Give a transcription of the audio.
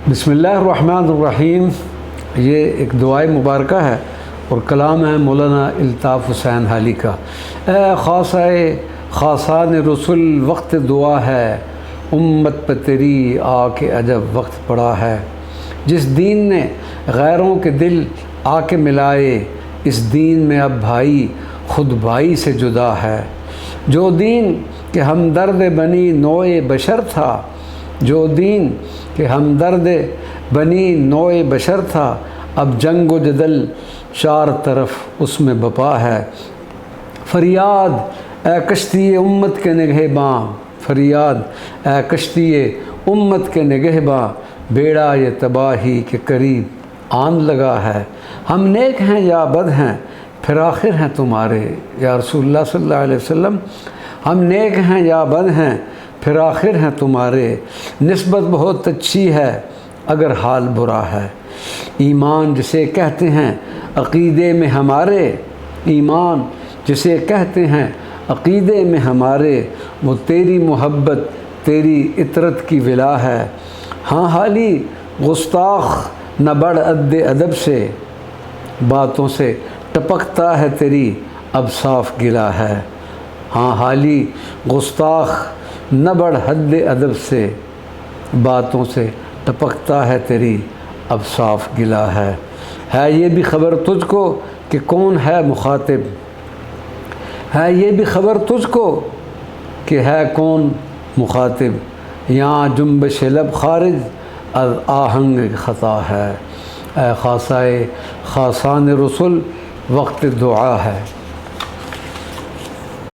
بسم اللہ الرحمن الرحیم۔ یہ ایک دعائے مبارکہ ہے اور کلام ہے مولانا الطاف حسین حالی کا۔ اے خاصان رسول وقت دعا ہے، امت پہ تیری آ کے عجب وقت پڑا ہے۔ جس دین نے غیروں کے دل آ کے ملائے، اس دین میں اب بھائی خود بھائی سے جدا ہے۔ جو دین کہ ہمدرد بنی نوع بشر تھا، جو دین کہ ہمدرد بنی نوع بشر تھا، اب جنگ و جدل چار طرف اس میں بپا ہے۔ فریاد اے کشتی امت کے نگہباں، فریاد اے کشتی امت کے نگہباں، بیڑا یہ تباہی کے قریب آن لگا ہے۔ ہم نیک ہیں یا بد ہیں پھر آخر ہیں تمہارے، یا رسول اللہ صلی اللہ علیہ وسلم، ہم نیک ہیں یا بد ہیں پھر آخر ہیں تمہارے۔ نسبت بہت اچھی ہے اگر حال برا ہے۔ ایمان جسے کہتے ہیں عقیدے میں ہمارے، ایمان جسے کہتے ہیں عقیدے میں ہمارے، وہ تیری محبت تیری اطرت کی ولا ہے۔ ہاں حالی گستاخ نہ بڑھ عد ادب سے، باتوں سے ٹپکتا ہے تیری اب صاف گلا ہے۔ ہاں حالی گستاخ نہ بڑھ حد ادب سے، باتوں سے ٹپکتا ہے تیری اب صاف گلا ہے۔ ہے یہ بھی خبر تجھ کو کہ کون ہے مخاطب، ہے یہ بھی خبر تجھ کو کہ ہے کون مخاطب، یہاں جنبش لب خارج از آہنگ خطا ہے۔ اے خاصان رسول وقت دعا ہے۔